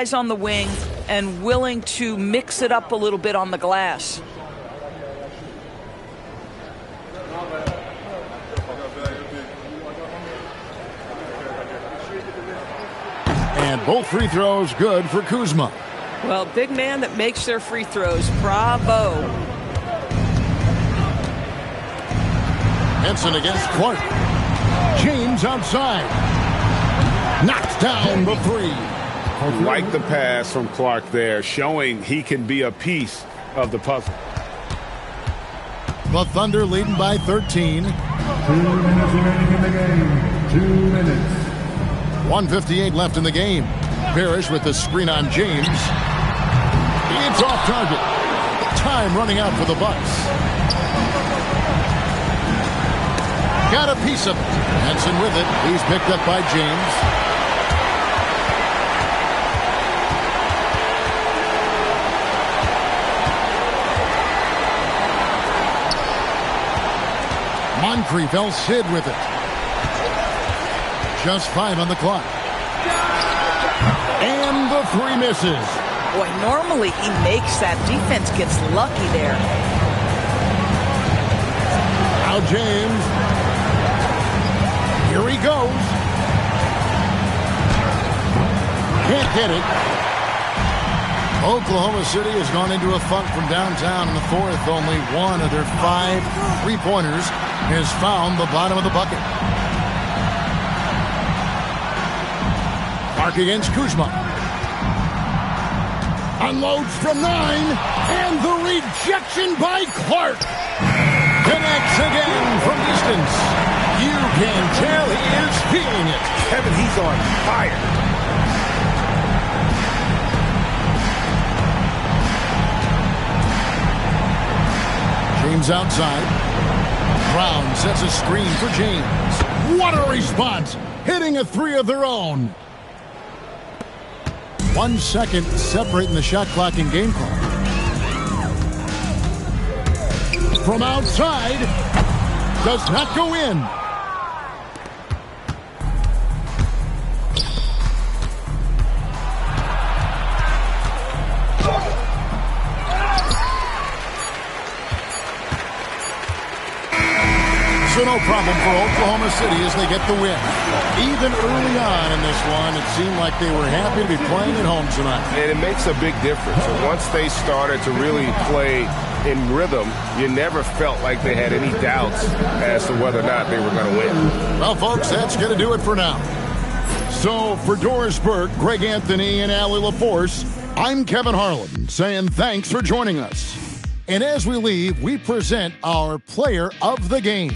guys on the wing and willing to mix it up a little bit on the glass. And both free throws good for Kuzma. Well, big man that makes their free throws. Bravo. Henson against Clark. James outside. Knocks down the three. Like the pass from Clark there, showing he can be a piece of the puzzle. The Thunder leading by 13. 2 minutes remaining in the game. 2 minutes. 1:58 left in the game. Parrish with the screen on James. It's off target. Time running out for the Bucks. Got a piece of it. Henson with it. He's picked up by James. Moncrief El-Cid with it. Just 5 on the clock. And the three misses. Boy, normally he makes that. Defense gets lucky there. Now James. Here he goes. Can't get it. Oklahoma City has gone into a funk from downtown in the fourth. Only one of their 5 three-pointers has found the bottom of the bucket. Clark against Kuzma. Unloads from 9. And the rejection by Clark. Connects again from distance. You can tell he is feeling it. Kevin, he's on fire. James outside. Brown sets a screen for James. What a response! Hitting a three of their own. 1 second separating the shot clock and game clock. From outside. Does not go in. So no problem for Oklahoma City as they get the win. Even early on in this one, it seemed like they were happy to be playing at home tonight. And it makes a big difference. And once they started to really play in rhythm, you never felt like they had any doubts as to whether or not they were going to win. Well, folks, that's going to do it for now. So for Doris Burke, Greg Anthony, and Allie LaForce, I'm Kevin Harlan saying thanks for joining us. And as we leave, we present our player of the game.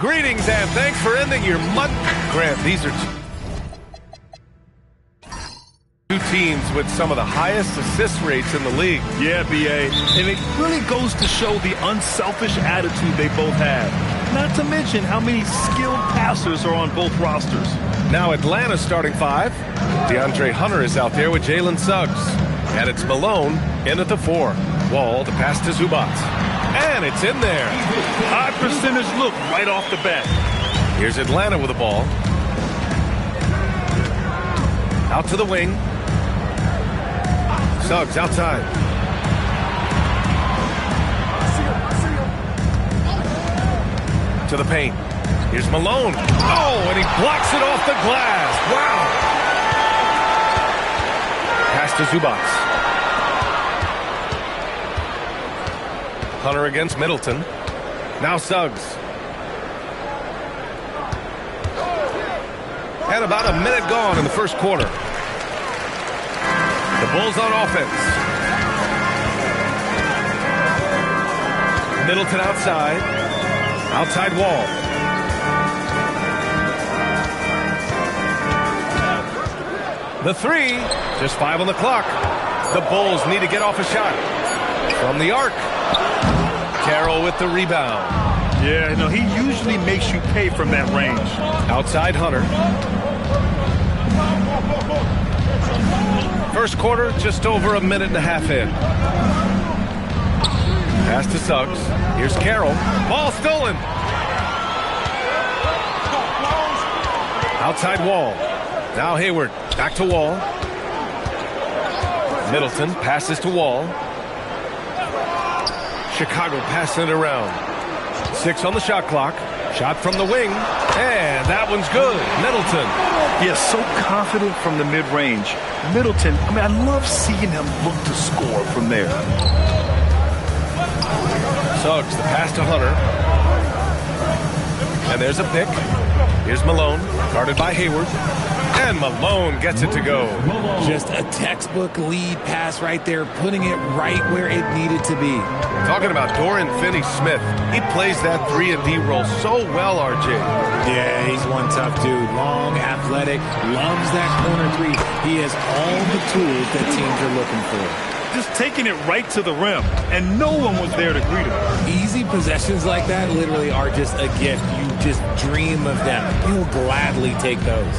Greetings and thanks for ending your month. Grant, these are two teams with some of the highest assist rates in the league. Yeah, BA. And it really goes to show the unselfish attitude they both have. Not to mention how many skilled passers are on both rosters. Now Atlanta's starting five. DeAndre Hunter is out there with Jalen Suggs. And it's Malone in at the 4. Wall to pass to Zubac. And it's in there. High percentage look right off the bat. Here's Atlanta with the ball. Out to the wing. Suggs outside. To the paint. Here's Malone. Oh, and he blocks it off the glass. Wow. Pass to Zubac. Hunter against Middleton. Now Suggs. And about a minute gone in the first quarter. The Bulls on offense. Middleton outside. Outside Wall. The 3. Just 5 on the clock. The Bulls need to get off a shot. From the arc. Carroll with the rebound. Yeah, you know, he usually makes you pay from that range. Outside Hunter. First quarter, just over a minute and a half in. Pass to Suggs. Here's Carroll. Ball stolen. Outside Wall. Now Hayward. Back to Wall. Middleton passes to Wall. Chicago passing it around. 6 on the shot clock. Shot from the wing. And that one's good. Middleton. He is so confident from the mid-range. Middleton, I mean, I love seeing him look to score from there. Suggs, the pass to Hunter. And there's a pick. Here's Malone, guarded by Hayward. And Malone gets it to go. Just a textbook lead pass right there, putting it right where it needed to be. Talking about Dorian Finney-Smith. He plays that 3-and-D role so well, RJ. Yeah, he's one tough dude. Long, athletic, loves that corner 3. He has all the tools that teams are looking for. Just taking it right to the rim, and no one was there to greet him. Easy possessions like that literally are just a gift. You just dream of them. You'll gladly take those.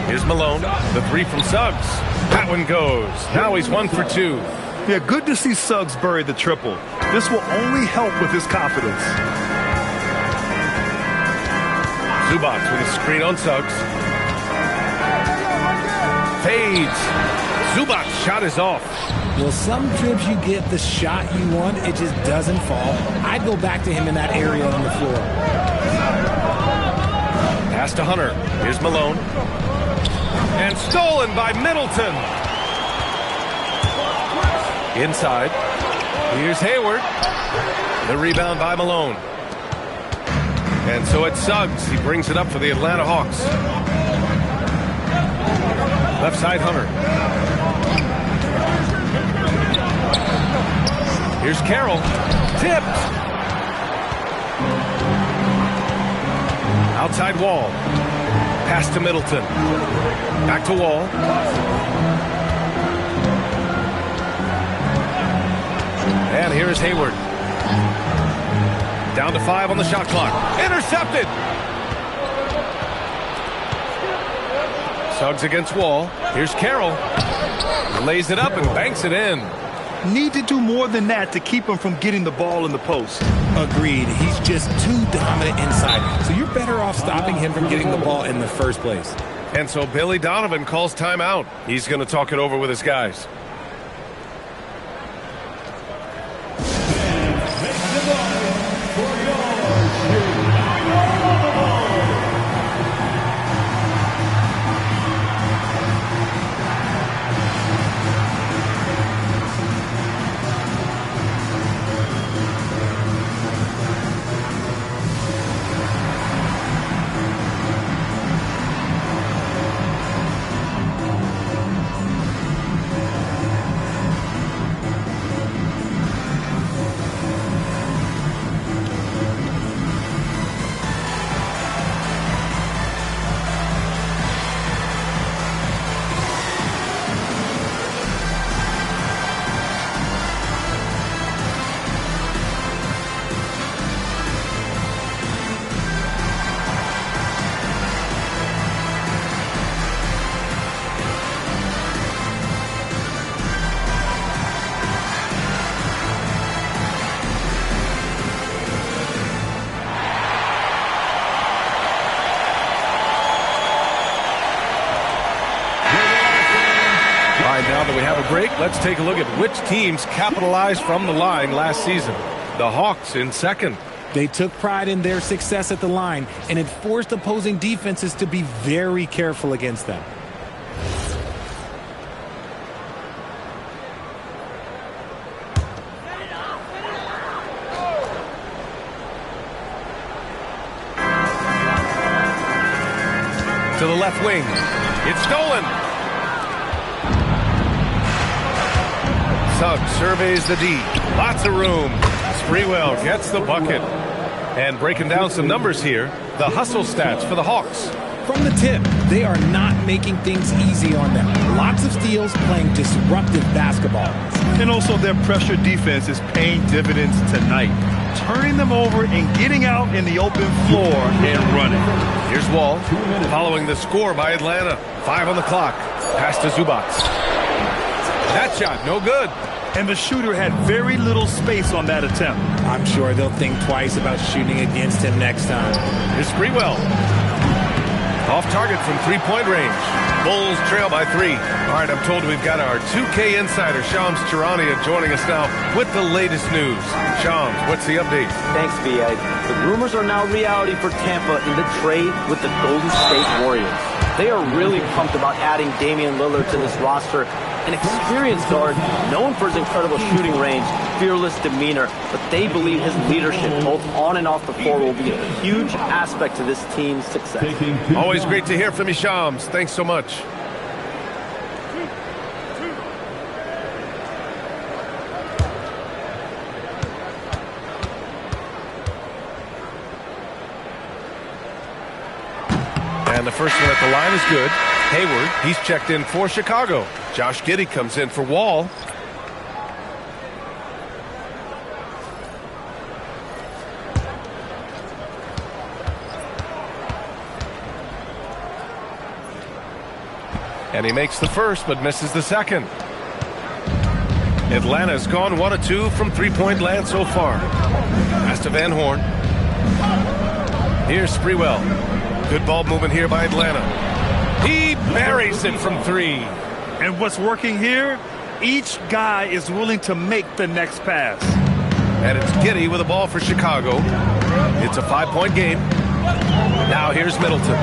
Here's Malone, the 3 from Suggs. That one goes. Now he's 1 for 2. Yeah, good to see Suggs bury the triple. This will only help with his confidence. Zubac with a screen on Suggs. Fades. Zubac's shot is off. Well, some trips you get the shot you want, it just doesn't fall. I'd go back to him in that area on the floor. Pass to Hunter. Here's Malone. And stolen by Middleton. Inside. Here's Hayward. The rebound by Malone. And so it's Suggs. He brings it up for the Atlanta Hawks. Left side Hunter. Here's Carroll. Tipped. Outside Wall. Pass to Middleton. Back to Wall. And here is Hayward. Down to 5 on the shot clock. Intercepted. Suggs against Wall. Here's Carroll. Lays it up and banks it in. Need to do more than that to keep him from getting the ball in the post. Agreed. He's just too dominant inside. So you're better off stopping him from getting the ball in the first place. And so Billy Donovan calls timeout. He's going to talk it over with his guys. a break, let's take a look at which teams capitalized from the line last season. The Hawks in second. They took pride in their success at the line, and it forced opposing defenses to be very careful against them. To the left wing. It's stolen. Suggs surveys the D. Lots of room. Sprewell gets the bucket. And breaking down some numbers here, the hustle stats for the Hawks. From the tip, they are not making things easy on them. Lots of steals, playing disruptive basketball. And also their pressure defense is paying dividends tonight. Turning them over and getting out in the open floor and running. Here's Wall, following the score by Atlanta. 5 on the clock. Pass to Zubats. That shot, no good. And the shooter had very little space on that attempt. I'm sure they'll think twice about shooting against him next time. Here's Sprewell. Off target from three-point range. Bulls trail by 3. All right, I'm told we've got our 2K insider, Shams Charania, joining us now with the latest news. Shams, what's the update? Thanks, V.A. The rumors are now reality for Tampa in the trade with the Golden State Warriors. They are really pumped about adding Damian Lillard to this roster. An experienced guard, known for his incredible shooting range, fearless demeanor, but they believe his leadership, both on and off the floor, will be a huge aspect to this team's success. Always great to hear from you, Shams. Thanks so much. And the first one at the line is good. Hayward, he's checked in for Chicago. Josh Giddey comes in for Wall. And he makes the first, but misses the second. Atlanta's gone 1 of 2 from three-point land so far. Pass to Van Horn. Here's Sprewell. Good ball movement here by Atlanta. He buries it from 3. And what's working here? Each guy is willing to make the next pass. And it's Giddey with a ball for Chicago. It's a 5-point game. Now here's Middleton.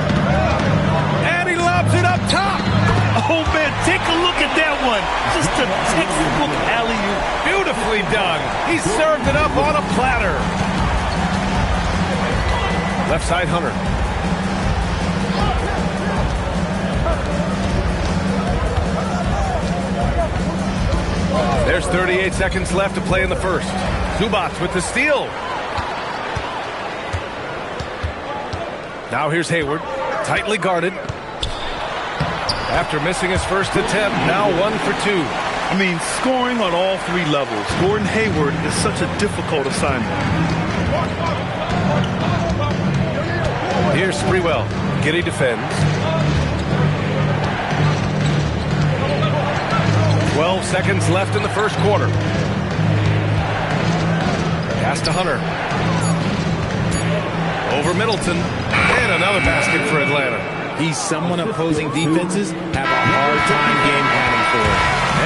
And he lobs it up top. Oh, man, take a look at that one. Just a textbook alley-oop. Beautifully done. He served it up on a platter. Left side, Hunter. There's 38 seconds left to play in the first. Zubats with the steal. Now here's Hayward, tightly guarded. After missing his first attempt, now 1 for 2. I mean, scoring on all 3 levels. Gordon Hayward is such a difficult assignment. Here's Sprewell. Giddey defends. 12 seconds left in the first quarter. Pass to Hunter. Over Middleton. And another basket for Atlanta. He's someone opposing defenses have a hard time game planning for.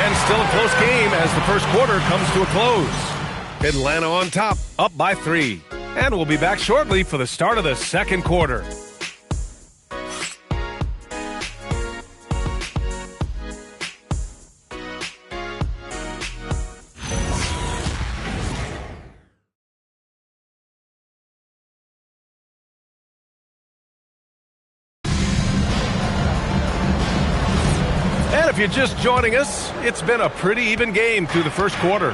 And still a close game as the first quarter comes to a close. Atlanta on top, up by 3. And we'll be back shortly for the start of the second quarter. If you're just joining us, it's been a pretty even game through the first quarter.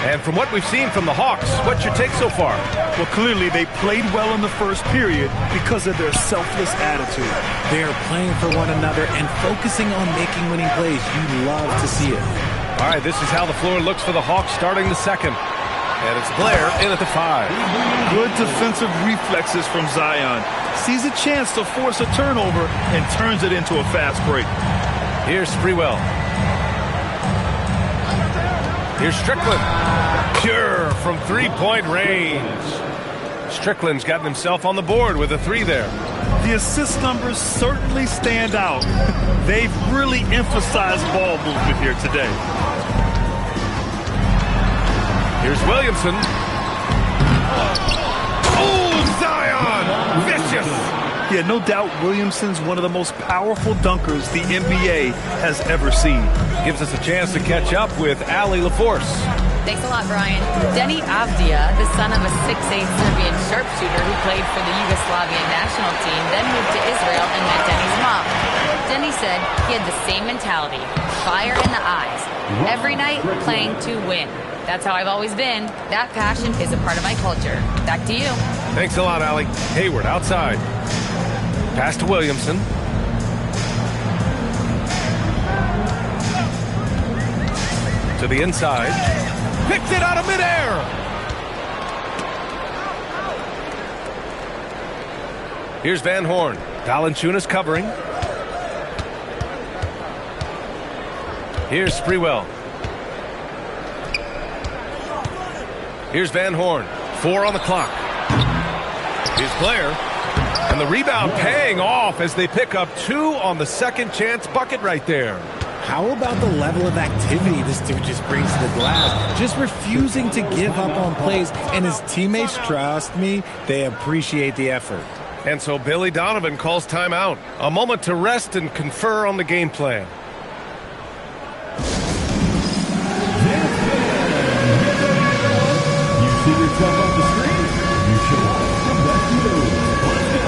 And from what we've seen from the Hawks, what's your take so far? Well, clearly they played well in the first period because of their selfless attitude. They're playing for one another and focusing on making winning plays. You love to see it. All right, this is how the floor looks for the Hawks starting the second. And it's Blair in at the 5. Good defensive reflexes from Zion. Sees a chance to force a turnover and turns it into a fast break. Here's Sprewell. Here's Strickland. Pure from three-point range. Strickland's gotten himself on the board with a 3 there. The assist numbers certainly stand out. They've really emphasized ball movement here today. Here's Williamson. Oh, Zion! Vicious! Yeah, no doubt Williamson's one of the most powerful dunkers the NBA has ever seen. Gives us a chance to catch up with Ali LaForce. Thanks a lot, Brian. Denny Avdia, the son of a 6'8 Serbian sharpshooter who played for the Yugoslavian national team, then moved to Israel and met Denny's mom. Denny said he had the same mentality, fire in the eyes. Every night, playing to win. That's how I've always been. That passion is a part of my culture. Back to you. Thanks a lot, Ali. Hayward outside. Pass to Williamson. To the inside. Picked it out of midair. Here's Van Horn. Valanciunas covering. Here's Sprewell. Here's Van Horn. 4 on the clock. Here's Blair. And the rebound paying off as they pick up 2 on the second chance bucket right there. How about the level of activity this dude just brings to the glass? Just refusing to give up on plays. And his teammates, trust me, they appreciate the effort. And so Billy Donovan calls timeout. A moment to rest and confer on the game plan. You see yourself on the screen? You should watch the best moves. Let's go.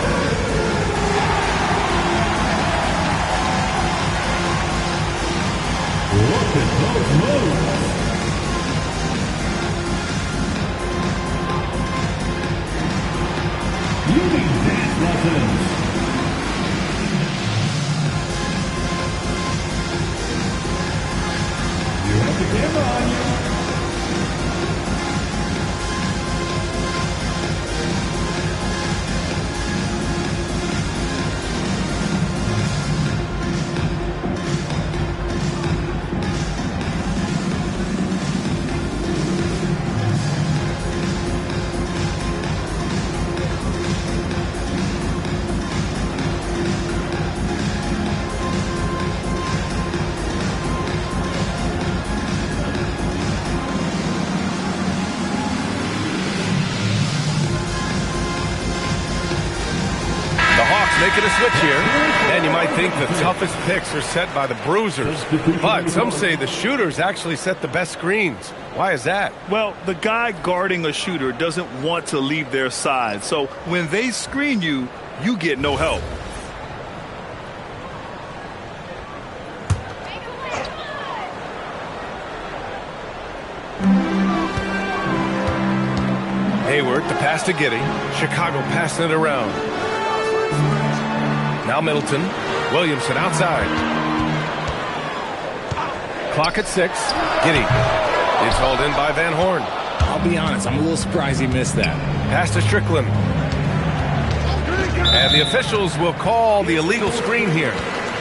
Look at those moves. You need dance lessons. You have the camera on you. Making a switch here, and you might think the toughest picks are set by the bruisers, but some say the shooters actually set the best screens. Why is that? Well, the guy guarding a shooter doesn't want to leave their side, so when they screen you, you get no help. Hayward, the pass to Giddey. Chicago passing it around. Now Middleton. Williamson outside. Clock at 6. Giddey. It's hauled in by Van Horn. I'll be honest, I'm a little surprised he missed that. Pass to Strickland. And the officials will call the illegal screen here.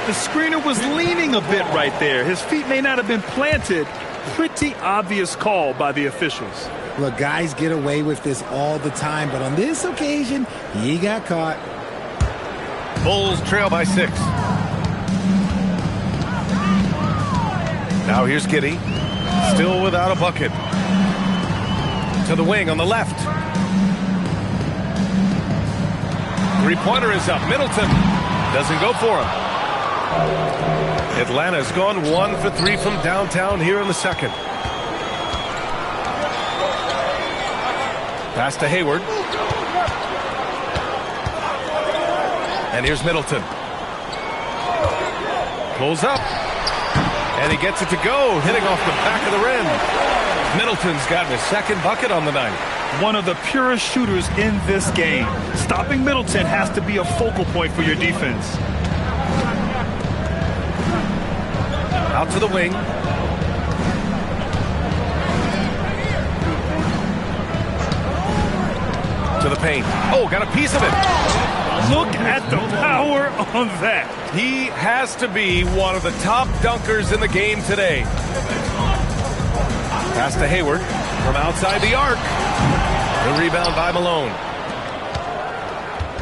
The screener was leaning a bit right there. His feet may not have been planted. Pretty obvious call by the officials. Look, guys get away with this all the time, but on this occasion, he got caught. Bulls trail by 6. Now here's Giddey. Still without a bucket. To the wing on the left. Three-pointer is up. Middleton doesn't go for him. Atlanta's gone 1 for 3 from downtown here in the second. Pass to Hayward. And here's Middleton. Pulls up. And he gets it to go, hitting off the back of the rim. Middleton's gotten his second bucket on the night. One of the purest shooters in this game. Stopping Middleton has to be a focal point for your defense. Out to the wing. To the paint. Oh, got a piece of it. Look at the power on that. He has to be one of the top dunkers in the game today. Pass to Hayward from outside the arc. The rebound by Malone.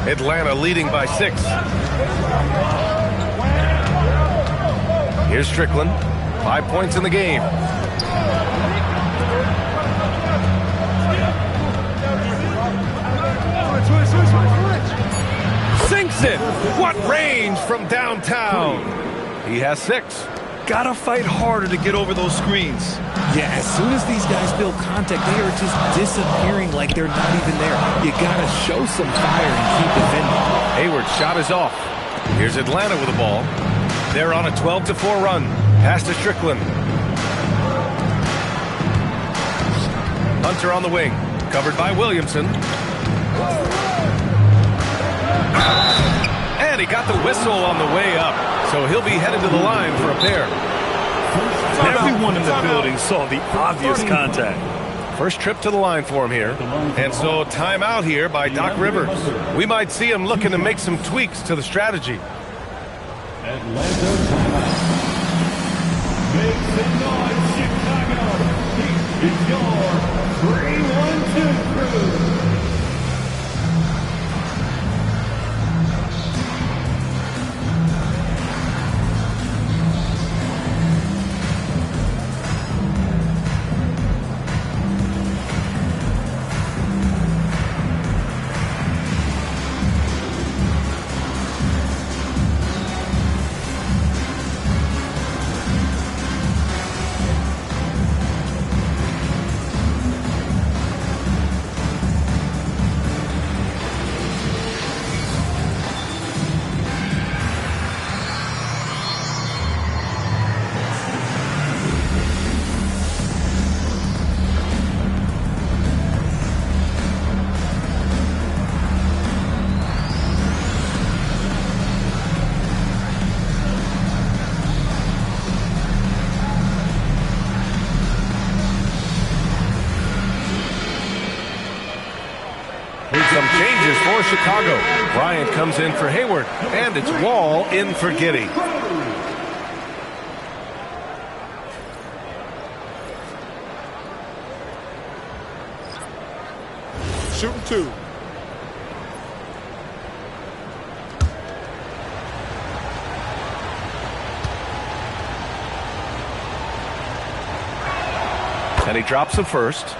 Atlanta leading by 6. Here's Strickland. 5 points in the game. Sinks it. What range from downtown? He has 6. Gotta fight harder to get over those screens. Yeah, as soon as these guys feel contact, they are just disappearing like they're not even there. You gotta show some fire and keep defending. Hayward's shot is off. Here's Atlanta with the ball. They're on a 12-4 run. Pass to Strickland. Hunter on the wing. Covered by Williamson. And he got the whistle on the way up. So he'll be headed to the line for a pair. Everyone in the building saw the obvious contact. First trip to the line for him here. And so timeout here by Doc Rivers. We might see him looking to make some tweaks to the strategy. Atlanta timeout. Make some noise, Chicago. It's your 3-1-2 crew. Some changes for Chicago. Bryant comes in for Hayward, and it's Wall in for Giddey. Shooting 2. And he drops the first.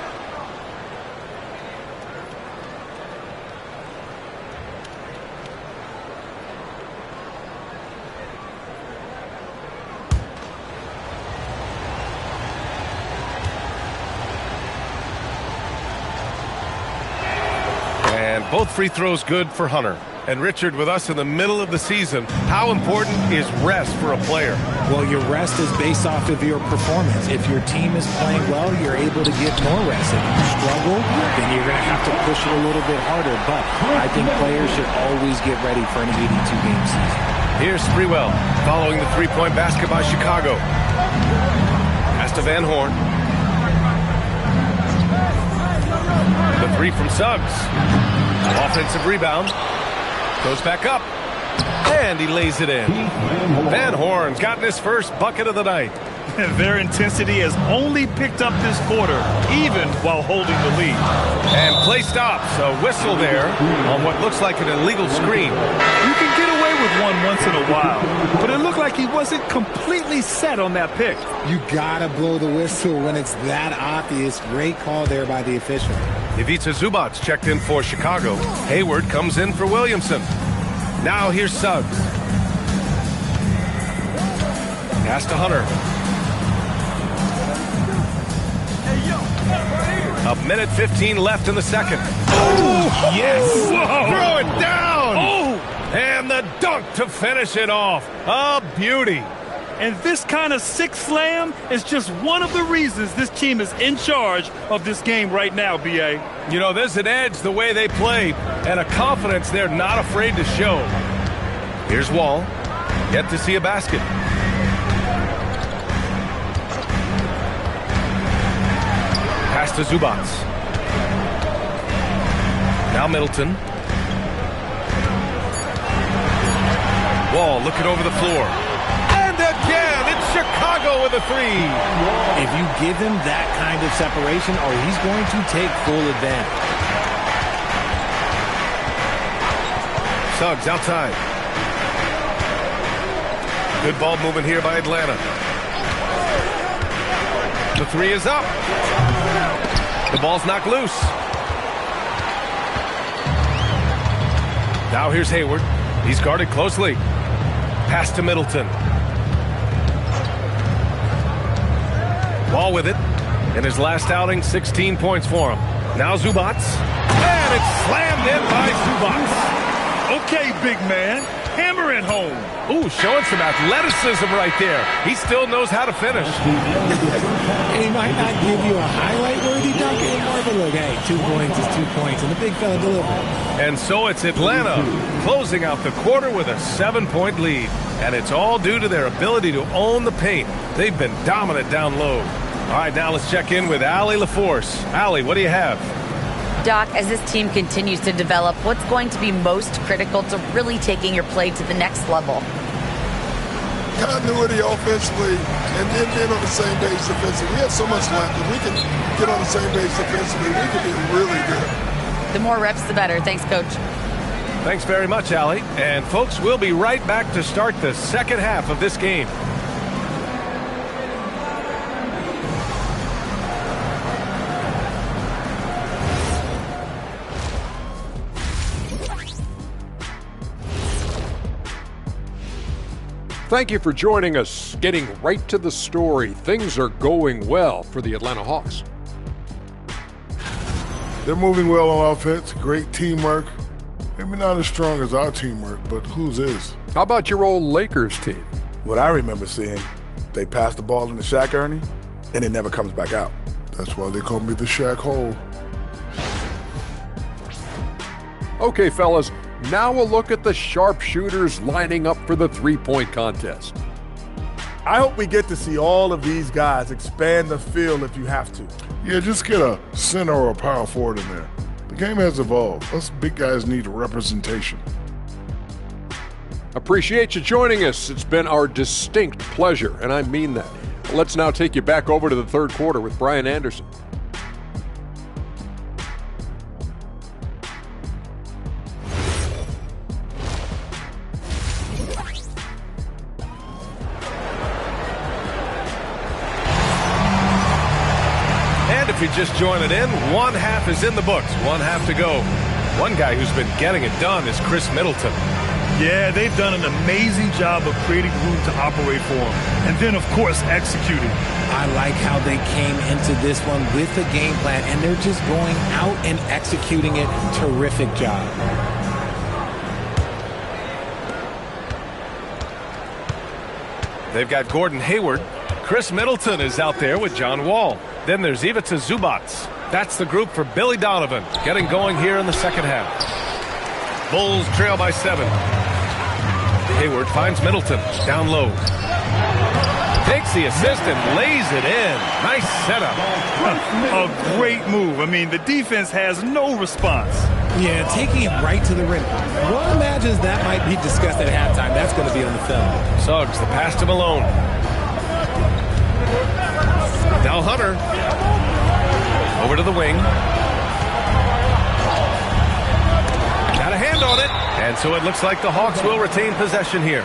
Both free throws good for Hunter. And Richard, with us in the middle of the season, how important is rest for a player? Well, your rest is based off of your performance. If your team is playing well, you're able to get more rest. If you struggle, then you're going to have to push it a little bit harder. But I think players should always get ready for an 82-game season. Here's Sprewell following the three-point basket by Chicago. Pass to Van Horn. The three from Suggs. Offensive rebound. Goes back up. And he lays it in. Van Horn's gotten his first bucket of the night. Their intensity has only picked up this quarter, even while holding the lead. And play stops. A whistle there on what looks like an illegal screen. You can get away with one once in a while, but it looked like he wasn't completely set on that pick. You gotta blow the whistle when it's that obvious. Great call there by the official. Ivica Zubac's checked in for Chicago. Hayward comes in for Williamson. Now here's Suggs. Pass to Hunter. A minute 15 left in the second. Oh, yes! Whoa. Throw it down! Oh! And the dunk to finish it off. A beauty. And this kind of six slam is just one of the reasons this team is in charge of this game right now, B.A. You know, there's an edge the way they play and a confidence they're not afraid to show. Here's Wall. Yet to see a basket. Pass to Zubac. Now Middleton. Wall looking over the floor. And again, it's Chicago with a three. If you give him that kind of separation, he's going to take full advantage. Suggs outside. Good ball movement here by Atlanta. The three is up. The ball's knocked loose. Now here's Hayward. He's guarded closely. Pass to Middleton. Wall with it. In his last outing, 16 points for him. Now Zubats. And it's slammed in by Zubats. Okay, big man. Hammer it home. Ooh, showing some athleticism right there. He still knows how to finish. He might not give you a highlight-worthy dunk anymore, but look, hey, 2 points is 2 points, and the big fella delivered. And so it's Atlanta closing out the quarter with a 7-point lead. And it's all due to their ability to own the paint. They've been dominant down low. All right, now let's check in with Allie LaForce. Allie, what do you have? Doc, as this team continues to develop, what's going to be most critical to really taking your play to the next level? Continuity offensively and then being on the same page defensively. We have so much left. If we can get on the same page defensively, we can be really good. The more reps, the better. Thanks, Coach. Thanks very much, Allie. And folks, we'll be right back to start the second half of this game. Thank you for joining us. Getting right to the story, things are going well for the Atlanta Hawks. They're moving well on offense. Great teamwork. Maybe not as strong as our teamwork, but whose is? How about your old Lakers team? What I remember seeing, they pass the ball into Shaq, Ernie, and it never comes back out. That's why they call me the Shaq Hole. Okay, fellas, now a look at the sharpshooters lining up for the three-point contest. I hope we get to see all of these guys expand the field if you have to. Yeah, just get a center or a power forward in there. The game has evolved. Us big guys need representation. Appreciate you joining us. It's been our distinct pleasure, and I mean that. Let's now take you back over to the third quarter with Brian Anderson. If you just join it in, one half is in the books, one half to go. One guy who's been getting it done is Chris Middleton. Yeah, they've done an amazing job of creating room to operate for him. And then, of course, executing. I like how they came into this one with a game plan, and they're just going out and executing it. Terrific job. They've got Gordon Hayward. Chris Middleton is out there with John Wall. Then there's Ivica Zubats. That's the group for Billy Donovan, getting going here in the second half. Bulls trail by 7. Hayward finds Middleton down low. Takes the assist and lays it in. Nice setup. A great move. I mean, the defense has no response. Yeah, taking it right to the rim. One imagines that might be discussed at halftime. That's going to be on the film. Suggs, the pass to Malone. Now Hunter. Over to the wing. Got a hand on it. And so it looks like the Hawks will retain possession here.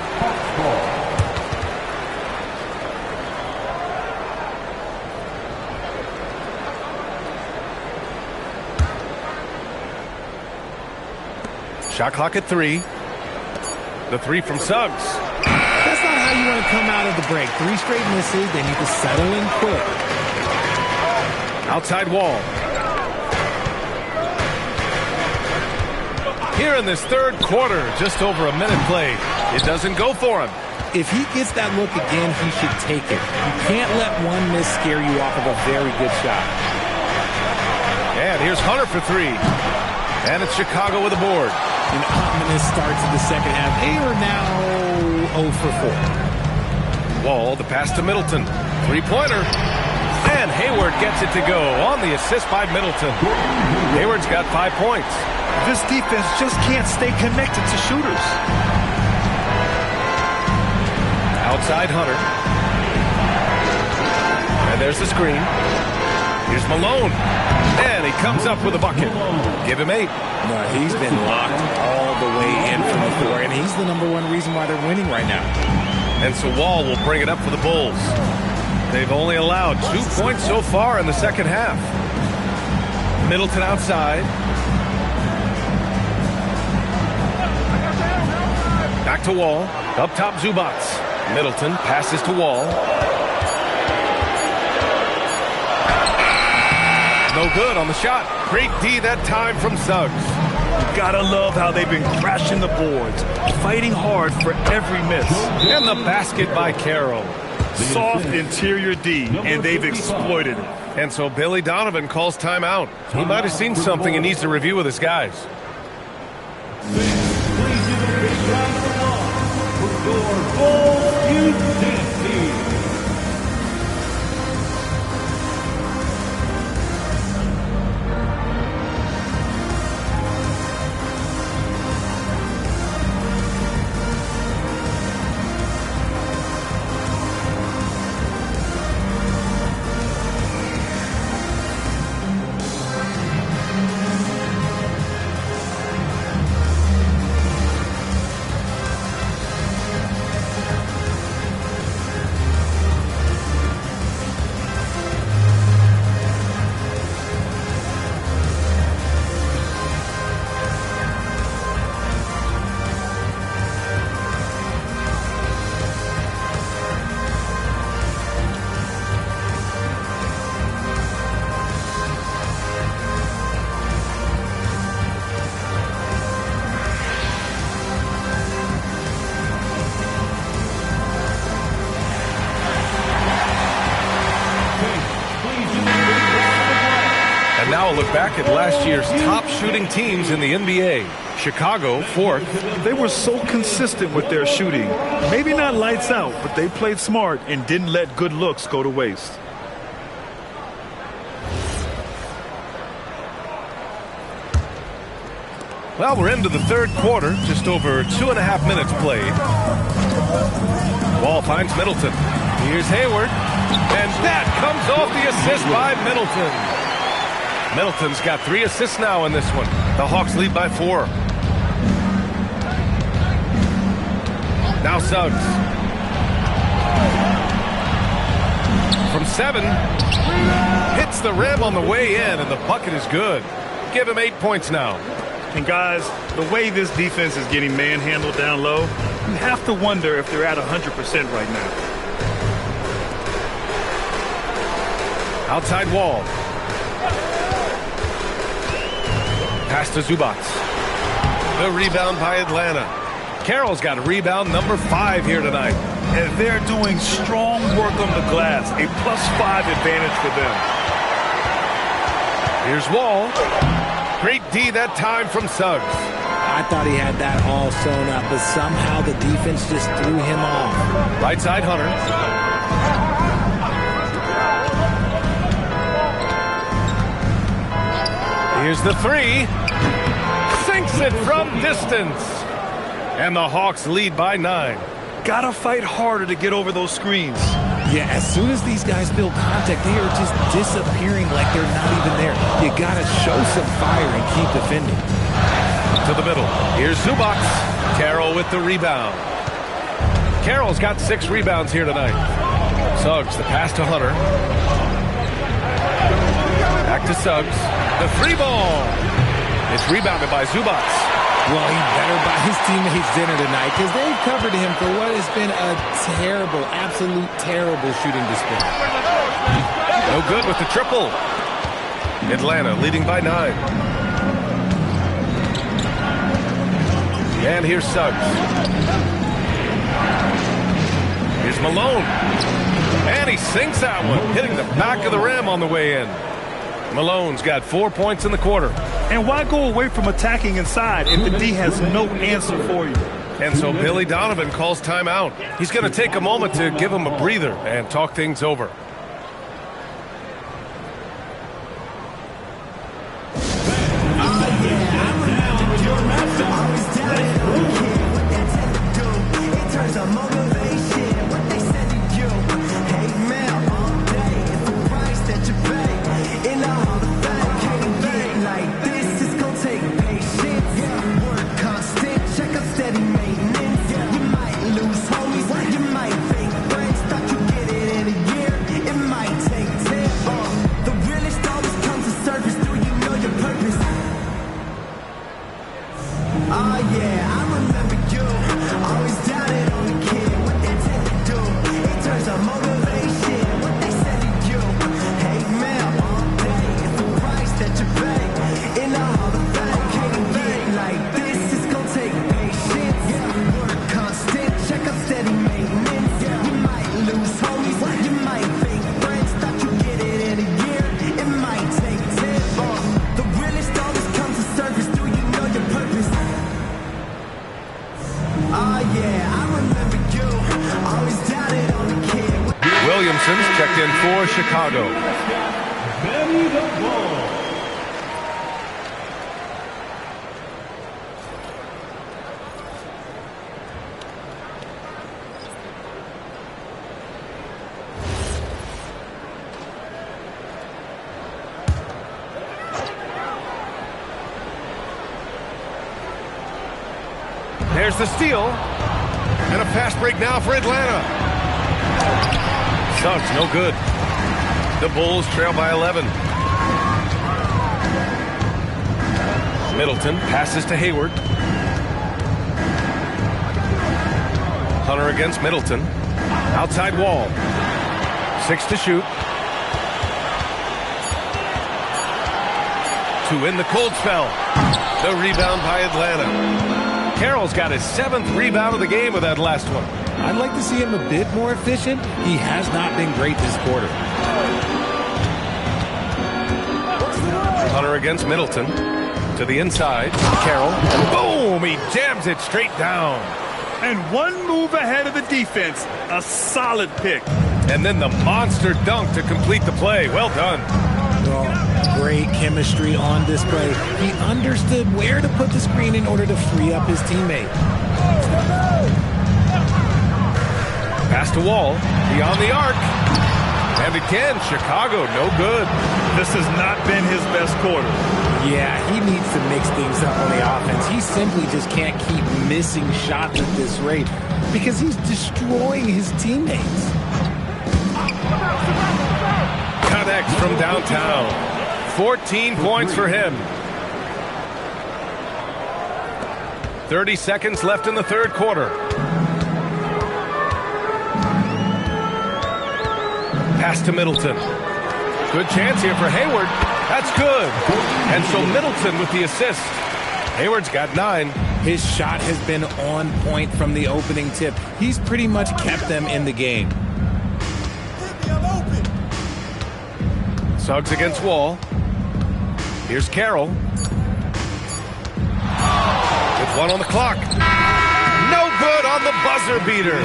Shot clock at 3. The 3 from Suggs. That's not how you want to come out of the break. 3 straight misses. They need to settle in quick. Outside Wall. Here in this third quarter, just over a minute played. It doesn't go for him. If he gets that look again, he should take it. You can't let one miss scare you off of a very good shot. And here's Hunter for 3. And it's Chicago with a board. An ominous start to the second half. They are now 0 for 4. Wall, the pass to Middleton. 3-pointer. And Hayward gets it to go on the assist by Middleton. Hayward's got 5 points. This defense just can't stay connected to shooters. Outside Hunter. And there's the screen. Here's Malone. And he comes up with a bucket. Give him 8. No, he's been locked all the way in from the floor, and he's the #1 reason why they're winning right now. And so Wall will bring it up for the Bulls. They've only allowed 2 points so far in the second half. Middleton outside. Back to Wall. Up top, Zubats. Middleton passes to Wall. No good on the shot. Great D that time from Suggs. You gotta love how they've been crashing the boards, fighting hard for every miss. And the basket by Carroll. Soft interior D, and they've exploited it. And so Billy Donovan calls timeout. He might have seen something and needs to review with his guys. Please give a big round of applause for your Bulls Youth Dance Team. Now a look back at last year's top shooting teams in the NBA. Chicago, 4th. They were so consistent with their shooting. Maybe not lights out, but they played smart and didn't let good looks go to waste. Well, we're into the third quarter, just over 2.5 minutes played. Wall finds Middleton. Here's Hayward. And that comes off the assist by Middleton. Middleton's got 3 assists now in this one. The Hawks lead by 4. Now Suggs. From 7. Hits the rim on the way in, and the bucket is good. Give him 8 points now. And guys, the way this defense is getting manhandled down low, you have to wonder if they're at 100% right now. Outside Wall. Pass to Zubats. The rebound by Atlanta. Carroll's got a rebound number 5 here tonight. And they're doing strong work on the glass. A +5 advantage for them. Here's Wall. Great D that time from Suggs. I thought he had that all sewn up, but somehow the defense just threw him off. Right side Hunter. Here's the 3. Sinks it from distance. And the Hawks lead by 9. Gotta fight harder to get over those screens. Yeah, as soon as these guys feel contact, they are just disappearing like they're not even there. You gotta show some fire and keep defending. To the middle. Here's Zubats. Carroll with the rebound. Carroll's got 6 rebounds here tonight. Suggs, the pass to Hunter. Back to Suggs. The 3 ball. It's rebounded by Zubats. Well, he better buy his teammates dinner tonight because they've covered him for what has been a terrible, absolute terrible shooting display. No good with the triple. Atlanta leading by 9. And here's Suggs. Here's Malone. And he sinks that one, hitting the back of the rim on the way in. Malone's got 4 points in the quarter. And why go away from attacking inside if the D has no answer for you? And so Billy Donovan calls timeout. He's going to take a moment to give him a breather and talk things over. Williamson's checked in for Chicago. Benny the Bull. There's the steal. And a fast break now for Atlanta. Suggs, no good. The Bulls trail by 11. Middleton passes to Hayward. Hunter against Middleton. Outside Wall. 6 to shoot. To win the cold spell. The rebound by Atlanta. Carroll's got his 7th rebound of the game with that last one. I'd like to see him a bit more efficient. He has not been great this quarter. Hunter against Middleton. To the inside. Carroll. Boom! He jams it straight down. And one move ahead of the defense. A solid pick. And then the monster dunk to complete the play. Well done. Well, great chemistry on display. He understood where to put the screen in order to free up his teammate. Pass to Wall. Beyond the arc. And again, Chicago, no good. This has not been his best quarter. Yeah, he needs to mix things up on the offense. He simply just can't keep missing shots at this rate because he's destroying his teammates. Connects from downtown. 14 points for him. 30 seconds left in the third quarter. Pass to Middleton. Good chance here for Hayward. That's good. And so Middleton with the assist. Hayward's got 9. His shot has been on point from the opening tip. He's pretty much kept them in the game. Suggs against Wall. Here's Carroll. With 1 on the clock. No good on the buzzer beater.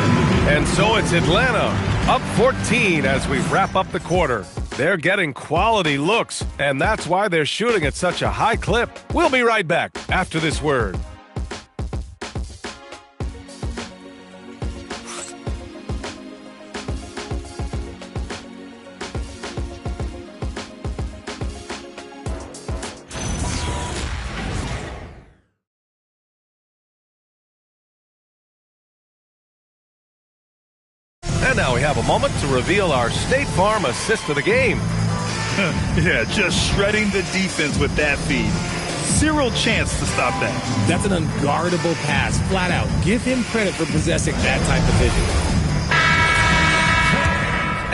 And so it's Atlanta up 14 as we wrap up the quarter. They're getting quality looks, and that's why they're shooting at such a high clip. We'll be right back after this word. And now we have a moment to reveal our State Farm assist of the game. Yeah, just shredding the defense with that feed. Zero chance to stop that. That's an unguardable pass, flat out. Give him credit for possessing that type of vision.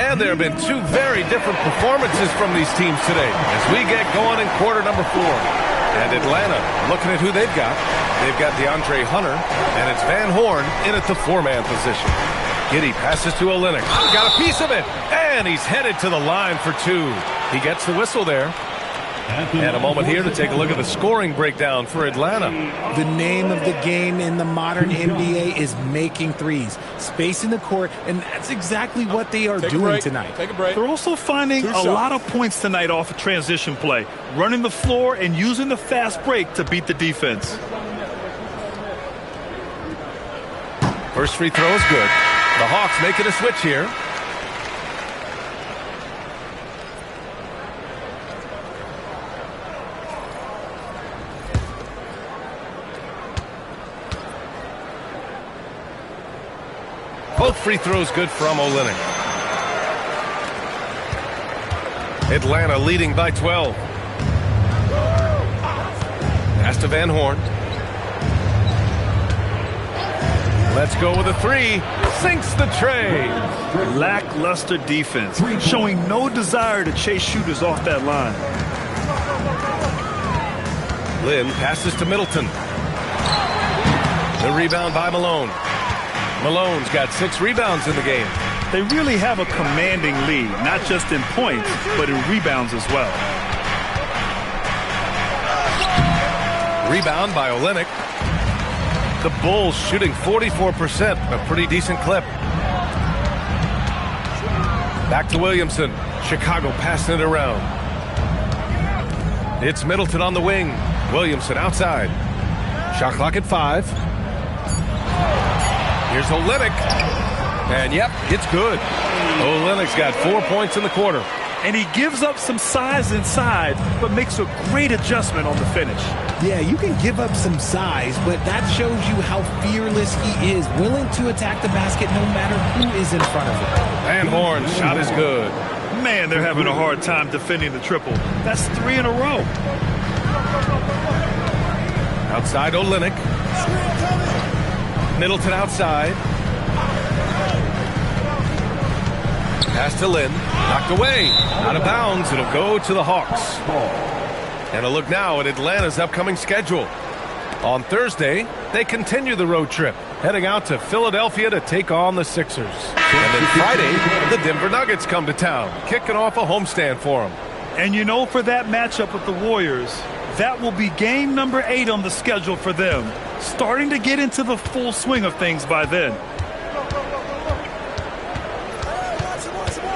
And there have been 2 very different performances from these teams today as we get going in quarter number 4. And Atlanta, looking at who they've got DeAndre Hunter, and it's Van Horn in at the 4-man position. Giddey passes to Olynyk. Got a piece of it, and he's headed to the line for 2. He gets the whistle there. And a moment here to take a look at the scoring breakdown for Atlanta. The name of the game in the modern NBA is making threes, spacing the court, and that's exactly what they are doing tonight. Take a break. They're also finding a lot of points tonight off a transition play, running the floor and using the fast break to beat the defense. First free throw is good. The Hawks making a switch here. Both free throws good from Olynyk. Atlanta leading by 12. Pass to Van Horn. Let's go with a 3. Sinks the tray. Lackluster defense, showing no desire to chase shooters off that line. Lynn passes to Middleton. The rebound by Malone. Malone's got 6 rebounds in the game. They really have a commanding lead, not just in points, but in rebounds as well. Rebound by Olynyk. The Bulls shooting 44%, a pretty decent clip. Back to Williamson. Chicago passing it around. It's Middleton on the wing. Williamson outside. Shot clock at 5. Here's Olynyk. And yep, it's good. Olynyk's got 4 points in the quarter. And he gives up some size inside, but makes a great adjustment on the finish. Yeah, you can give up some size, but that shows you how fearless he is, willing to attack the basket no matter who is in front of him. Van Horn's shot is good. Man, they're having a hard time defending the triple. That's 3 in a row. Outside Olynyk. Middleton outside. Pass to Lynn. Knocked away. Out of bounds. It'll go to the Hawks. And a look now at Atlanta's upcoming schedule. On Thursday, they continue the road trip, heading out to Philadelphia to take on the Sixers. And then Friday, the Denver Nuggets come to town, kicking off a homestand for them. And you know, for that matchup with the Warriors, that will be game number 8 on the schedule for them, starting to get into the full swing of things by then.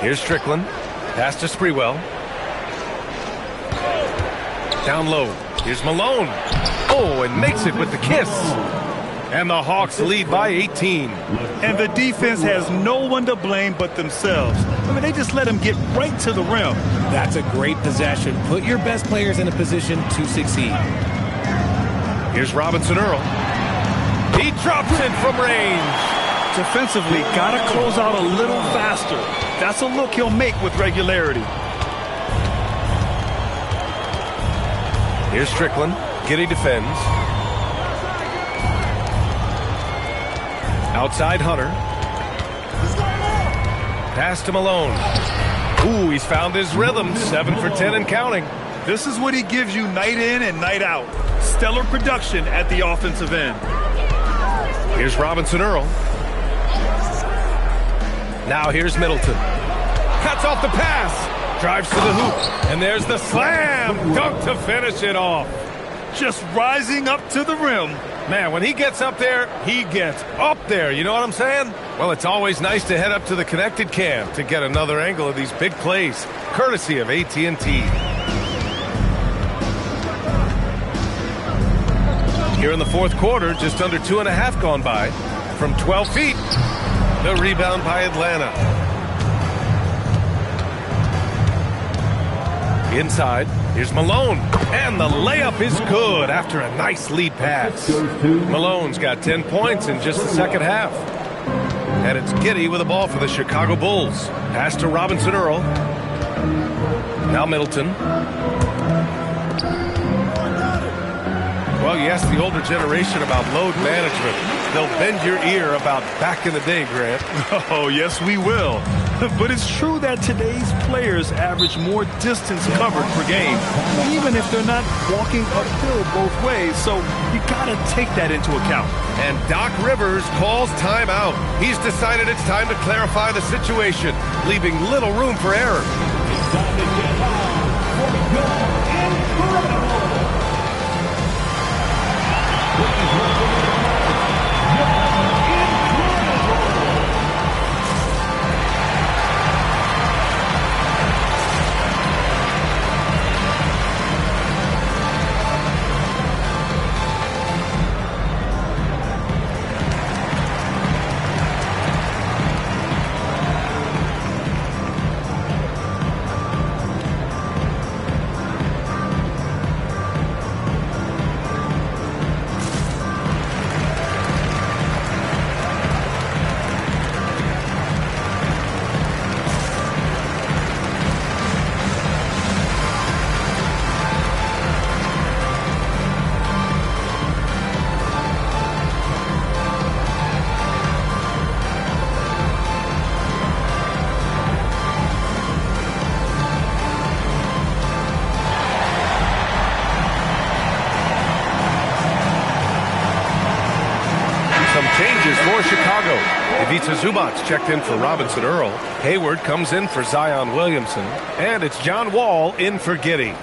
Here's Strickland. Pass to Sprewell. Down low. Here's Malone. Oh, and makes it with the kiss. And the Hawks lead by 18. And the defense has no one to blame but themselves. I mean, they just let him get right to the rim. That's a great possession. Put your best players in a position to succeed. Here's Robinson Earl. He drops it from range. Defensively, got to close out a little faster. That's a look he'll make with regularity. Here's Strickland. Giddey defends. Outside Hunter. Pass to Malone. Ooh, he's found his rhythm. 7 for 10 and counting. This is what he gives you night in and night out. Stellar production at the offensive end. Here's Robinson Earl. Now here's Middleton. Cuts off the pass. Drives to the hoop. And there's the slam. Dunk to finish it off. Just rising up to the rim. Man, when he gets up there, he gets up there. You know what I'm saying? Well, it's always nice to head up to the connected cam to get another angle of these big plays, courtesy of AT&T. Here in the fourth quarter, just under 2.5 gone by. From 12 feet, the rebound by Atlanta. Inside, here's Malone. And the layup is good after a nice lead pass. Malone's got 10 points in just the second half. And it's Giddey with the ball for the Chicago Bulls. Pass to Robinson Earl. Now Middleton. Well, you ask the older generation about load management. They'll bend your ear about back in the day, Grant. Oh, yes, we will. But it's true that today's players average more distance covered per game, even if they're not walking uphill both ways. So you got to take that into account. And Doc Rivers calls timeout. He's decided it's time to clarify the situation, leaving little room for error. It's time to get out for your incredible. For Chicago, Ivica Zubac's checked in for Robinson Earl. Hayward comes in for Zion Williamson. And it's John Wall in for Giddey.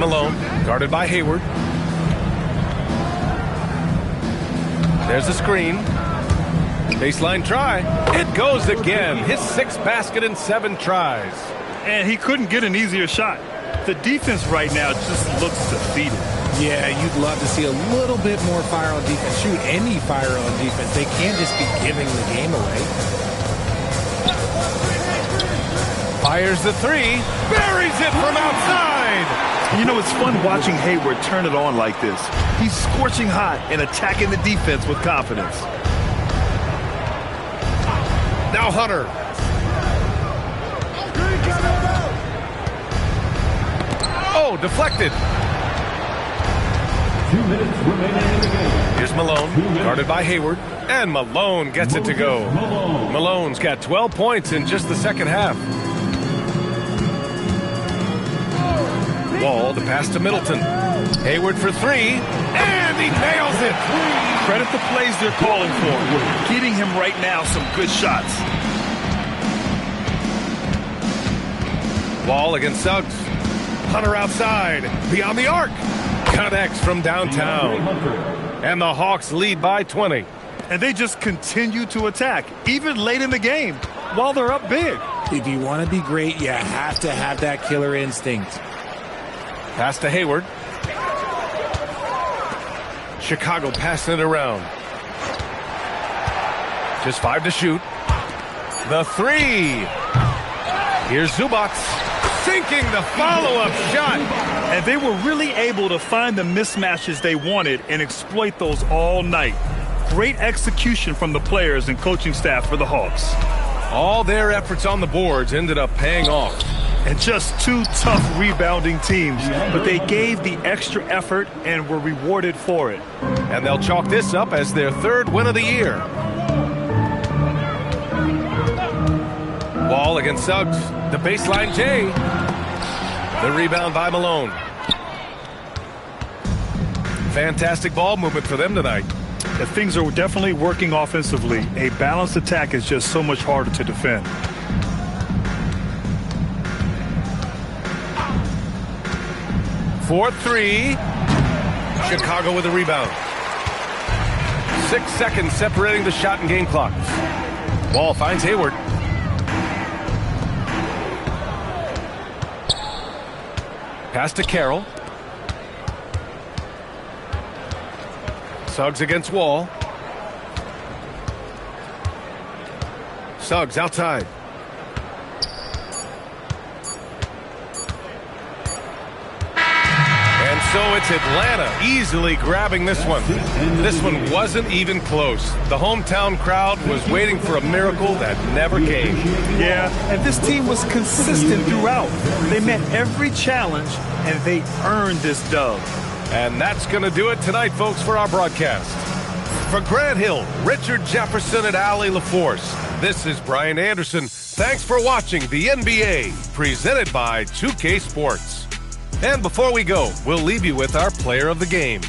Malone, guarded by Hayward. There's a screen. Baseline try. It goes again. His 6th basket in 7 tries. And he couldn't get an easier shot. The defense right now just looks defeated. Yeah, you'd love to see a little bit more fire on defense. Shoot, any fire on defense. They can't just be giving the game away. Fires the 3. Buries it from outside. You know, it's fun watching Hayward turn it on like this. He's scorching hot and attacking the defense with confidence. Now Hunter. Oh, deflected. 2 minutes remaining in the game. Here's Malone, guarded by Hayward. And Malone gets it to go. Malone's got 12 points in just the second half. Wall, the pass to Middleton. Hayward for 3, and he nails it. Credit the plays they're calling for. We're getting him right now some good shots. Wall against Suggs. Hunter outside, beyond the arc. Connects from downtown. And the Hawks lead by 20. And they just continue to attack, even late in the game, while they're up big. If you want to be great, you have to have that killer instinct. Pass to Hayward. Chicago passing it around. Just 5 to shoot. The 3. Here's Zubac sinking the follow-up shot. And they were really able to find the mismatches they wanted and exploit those all night. Great execution from the players and coaching staff for the Hawks. All their efforts on the boards ended up paying off. And just 2 tough rebounding teams, but they gave the extra effort and were rewarded for it. And they'll chalk this up as their 3rd win of the year. Wall against Suggs. The baseline J. The rebound by Malone. Fantastic ball movement for them tonight. The things are definitely working offensively. A balanced attack is just so much harder to defend. For 3. Chicago with a rebound. 6 seconds separating the shot and game clock. Wall finds Hayward. Pass to Carroll. Suggs against Wall. Suggs outside. And so it's Atlanta easily grabbing this one. This one wasn't even close. The hometown crowd was waiting for a miracle that never came. Yeah, and this team was consistent throughout. They met every challenge, and they earned this dub. And that's going to do it tonight, folks, for our broadcast. For Grant Hill, Richard Jefferson, and Allie LaForce, this is Brian Anderson. Thanks for watching the NBA, presented by 2K Sports. And before we go, we'll leave you with our player of the game.